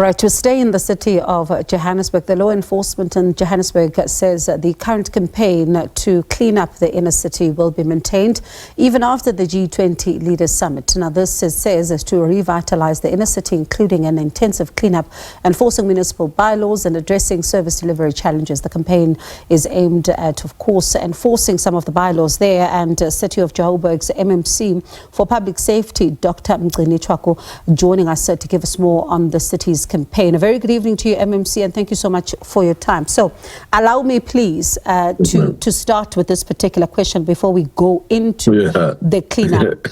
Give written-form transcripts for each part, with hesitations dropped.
All right, to stay in the city of Johannesburg, the law enforcement in Johannesburg says the current campaign to clean up the inner city will be maintained even after the G20 Leaders Summit. Now, this says to revitalise the inner city, including an intensive cleanup, enforcing municipal bylaws and addressing service delivery challenges. The campaign is aimed at, of course, enforcing some of the bylaws there. And City of Joburg's MMC for Public Safety, Dr. Mgcini Tshwaku, joining us to give us more on the city's campaign. A very good evening to you, MMC, and thank you so much for your time. So allow me, please, to start with this particular question before we go into the cleanup.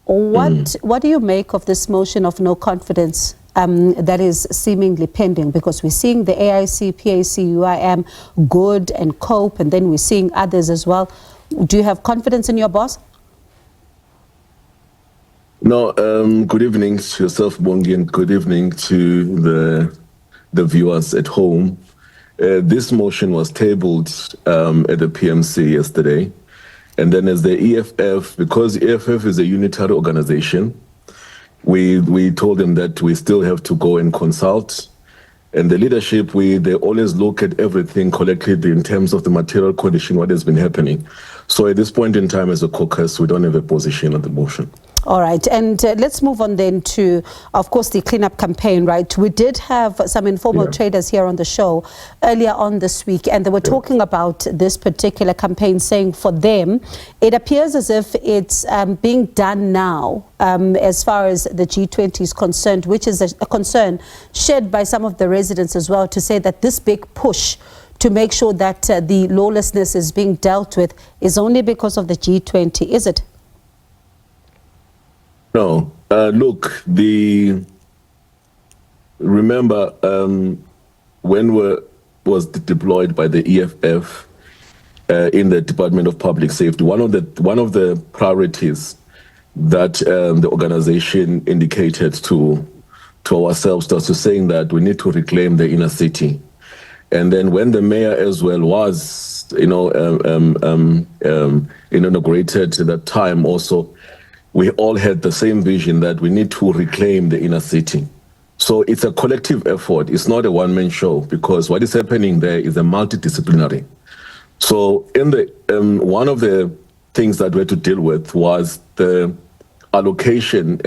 What do you make of this motion of no confidence that is seemingly pending? Because we're seeing the AIC, PAC, UIM, Good and COPE, and then we're seeing others as well. Do you have confidence in your boss? No, good evening to yourself, Bongi, and good evening to the viewers at home. This motion was tabled at the PMC yesterday. And then as the EFF, because EFF is a unitary organization, we told them that we still have to go and consult. And the leadership, they always look at everything collectively in terms of the material condition, what has been happening. So at this point in time as a caucus, we don't have a position on the motion. All right, and let's move on then to, of course, the cleanup campaign, right? We did have some informal traders here on the show earlier on this week, and they were talking about this particular campaign, saying for them, it appears as if it's being done now as far as the G20 is concerned, which is a concern shared by some of the residents as well, to say that this big push to make sure that the lawlessness is being dealt with is only because of the G20, is it? No, look, remember when was deployed by the EFF in the Department of Public Safety, one of the priorities that the organization indicated to ourselves was to saying that we need to reclaim the inner city. And then when the mayor as well was, inaugurated at that time also, we all had the same vision that we need to reclaim the inner city. So it's a collective effort. It's not a one-man show, because what is happening there is a multidisciplinary. So in the one of the things that we had to deal with was the allocation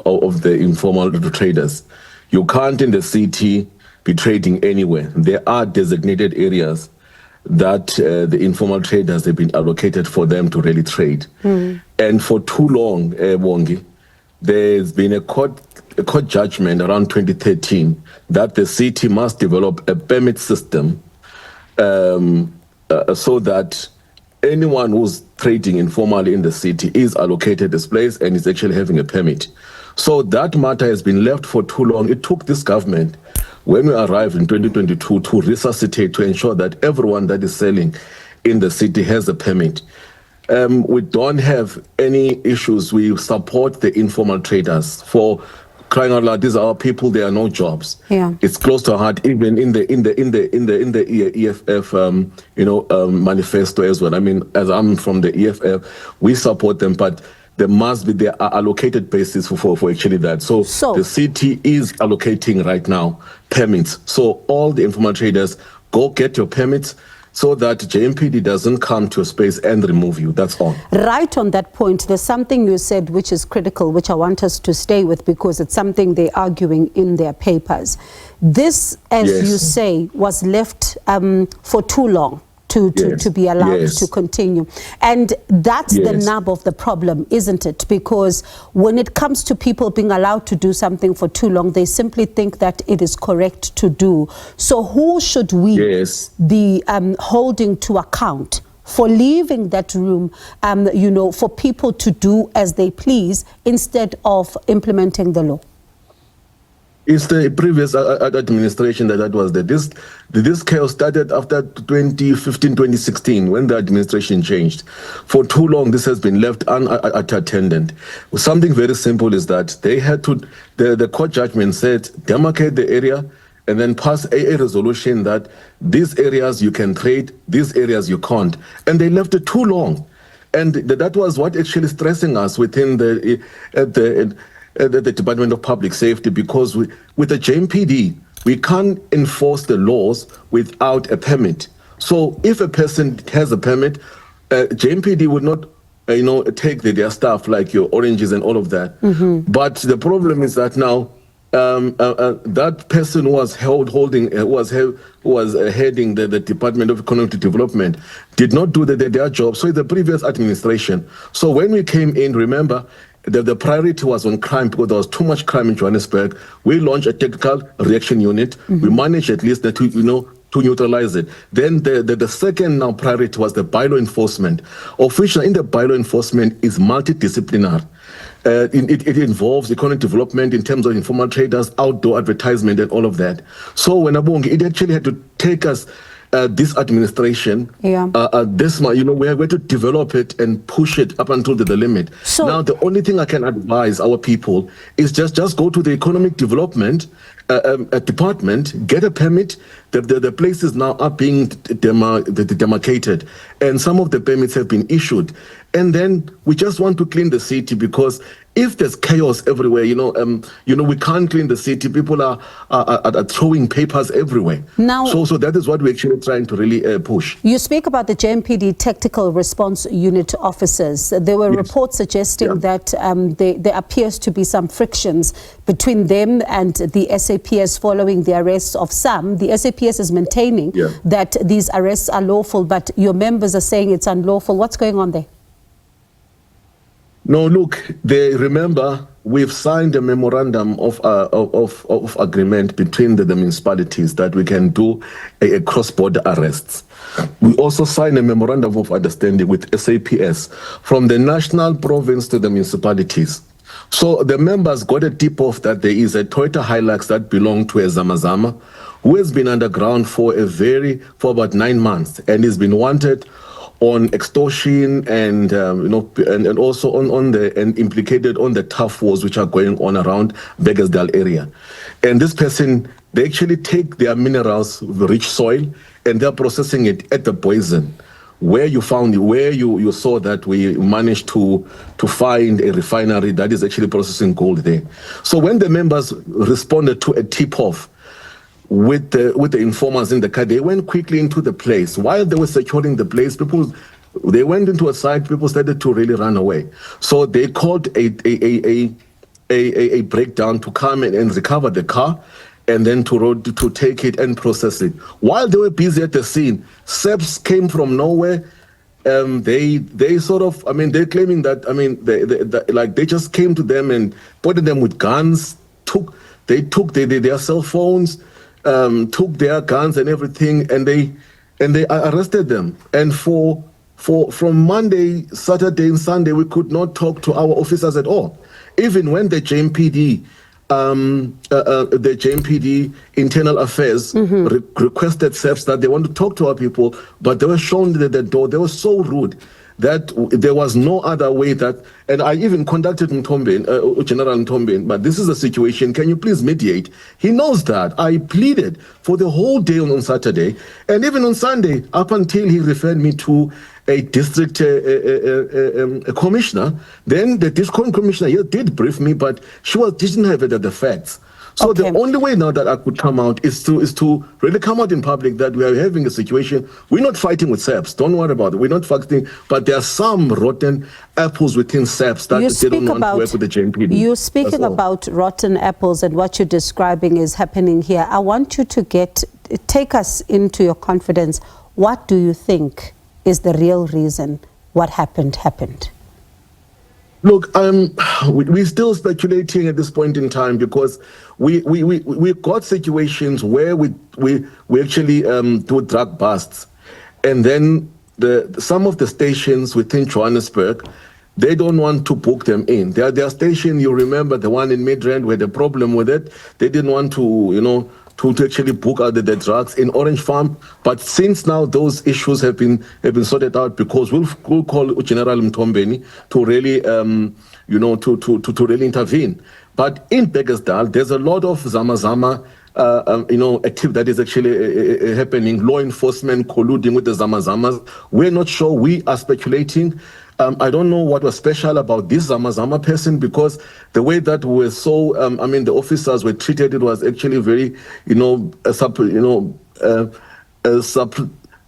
of the informal traders. You can't in the city be trading anywhere. There are designated areas that the informal traders have been allocated for them to really trade. And for too long, Wongi, there's been a court judgment around 2013 that the city must develop a permit system so that anyone who's trading informally in the city is allocated this place and is actually having a permit. So that matter has been left for too long. It took this government, when we arrived in 2022, to resuscitate, to ensure that everyone that is selling in the city has a permit. We don't have any issues. We support the informal traders. For crying out loud, these are our people. There are no jobs. Yeah, it's close to our heart, even in the EFF manifesto as well. I mean, as I'm from the EFF, we support them, but there are allocated basis for actually that. So the city is allocating right now permits. So all the informal traders, go get your permits so that JMPD doesn't come to a space and remove you. That's all. Right on that point, there's something you said which is critical, which I want us to stay with, because it's something they're arguing in their papers. This, as you say, was left for too long to be allowed to continue. And that's the nub of the problem, isn't it? Because when it comes to people being allowed to do something for too long, they simply think that it is correct to do. So who should we be holding to account for leaving that room, for people to do as they please instead of implementing the law? It's the previous administration that was there. This chaos started after 2015, 2016, when the administration changed. For too long, this has been left unattended. Something very simple is that they had to, the court judgment said, demarcate the area and then pass a resolution that these areas you can trade, these areas you can't. And they left it too long. And that was what actually stressing us within the Department of Public Safety, because with the JMPD, we can't enforce the laws without a permit. So if a person has a permit, JMPD would not take their stuff like your oranges and all of that. But the problem is that now that person who was heading the Department of Economic Development did not do their job. So it's the previous administration. So when we came in, remember, the priority was on crime because there was too much crime in Johannesburg. We launched a technical reaction unit. We managed at least to neutralize it. Then the second now priority was the bylaw enforcement. Officially, in the bylaw enforcement is multidisciplinary. It involves economic development in terms of informal traders, outdoor advertisement, and all of that. So when it actually had to take us this administration, we are going to develop it and push it up until the limit. So now the only thing I can advise our people is just go to the economic development department, get a permit. The places now are being demarcated, and some of the permits have been issued. And then we just want to clean the city, because if there's chaos everywhere, we can't clean the city. People are throwing papers everywhere. Now, so that is what we're actually trying to really push. You speak about the JMPD Tactical Response Unit officers. There were reports suggesting that there appears to be some frictions between them and the SAPS following the arrest of some. The SAPS is maintaining that these arrests are lawful, but your members are saying it's unlawful. What's going on there? No, look, remember, we've signed a memorandum of agreement between the municipalities that we can do a cross-border arrests. We also signed a memorandum of understanding with SAPS from the national province to the municipalities. So the members got a tip-off that there is a Toyota Hilux that belonged to a Zamazama who has been underground for about 9 months and has been wanted on extortion and also and implicated on the tough wars which are going on around Beggersdal area. And this person, they actually take their minerals, rich soil, and they're processing it at the Poison, where you saw that we managed to find a refinery that is actually processing gold there. So when the members responded to a tip-off with the informers in the car, they went quickly into the place. While they were securing the place, they went into a site, people started to really run away. So they called a breakdown to come and recover the car, and then to take it and process it. While they were busy at the scene, SABS came from nowhere. They sort of, they're claiming that, they just came to them and pointed them with guns, they took their cell phones, took their guns and everything, and they arrested them. And from Monday, Saturday, and Sunday, we could not talk to our officers at all. Even when the JMPD Internal Affairs requested SAPS that they want to talk to our people, but they were shown the door. They were so rude that there was no other way and I even contacted General Mtombeni, but this is the situation, can you please mediate? He knows that. I pleaded for the whole day on Saturday, and even on Sunday, up until he referred me to a district commissioner. Then the district commissioner did brief me, but she didn't have the facts. So the only way now that I could come out is to really come out in public that we are having a situation. We're not fighting with SAPS. Don't worry about it. We're not fighting, but there are some rotten apples within SAPS that they don't want to work with the JMPD. You're speaking about rotten apples, and what you're describing is happening here. I want you to take us into your confidence. What do you think is the real reason what happened? Look, we're still speculating at this point in time, because we got situations where we actually do drug busts, and then some of the stations within Johannesburg, they don't want to book them in. Their station, you remember the one in Midrand, we had a problem with it. They didn't want to actually book out the drugs in Orange Farm. But since now those issues have been sorted out, because we'll call General Mtombeni to really to really intervene. But in Beggersdal, there's a lot of Zamazama activity that is actually happening. Law enforcement colluding with the Zamazamas. We're not sure. We are speculating. I don't know what was special about this Zama person, because the way that we were so, the officers were treated, it was actually very,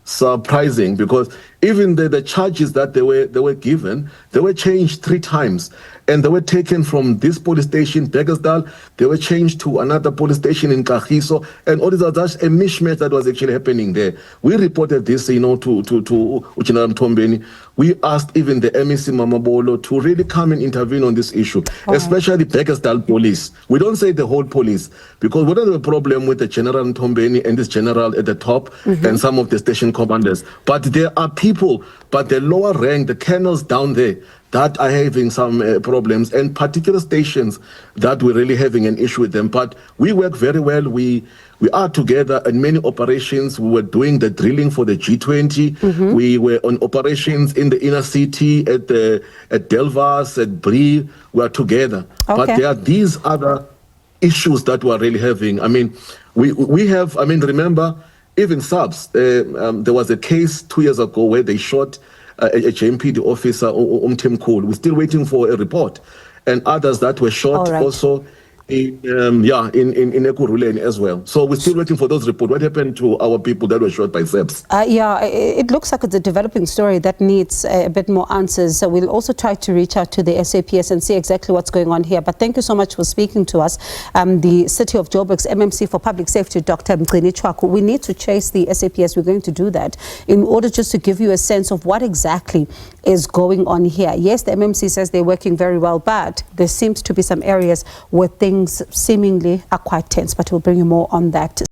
surprising, because even the charges that they were given, they were changed 3 times, and they were taken from this police station, Bekkersdal, they were changed to another police station in Kagiso, and all this was a mishmash that was actually happening there. We reported this, to Uchinara Mtombeni. We asked even the MEC Mamabolo to really come and intervene on this issue, especially Bekkersdal police. We don't say the whole police, because we don't have a problem with the General Mtombeni and this general at the top and some of the station commanders. But there are people, but the lower rank, the colonels down there, that are having some problems, and particular stations that we're really having an issue with them. But we work very well. We are together in many operations. We were doing the drilling for the G20. We were on operations in the inner city at Delvas, at Bree. We are together. But there are these other issues that we are really having. We have, remember, even subs, there was a case 2 years ago where they shot a JMPD officer, Tim Cole. We're still waiting for a report. And others that were shot also in Ekurhuleni as well. So we're still waiting for those reports. What happened to our people that were shot by SABC? It looks like it's a developing story that needs a bit more answers. So we'll also try to reach out to the SAPS and see exactly what's going on here. But thank you so much for speaking to us. The City of Joburg's MMC for Public Safety, Dr. Mgcini Tshwaku. We need to chase the SAPS. We're going to do that in order just to give you a sense of what exactly is going on here. Yes, the MMC says they're working very well, but there seems to be some areas where things seemingly are quite tense. But we'll bring you more on that.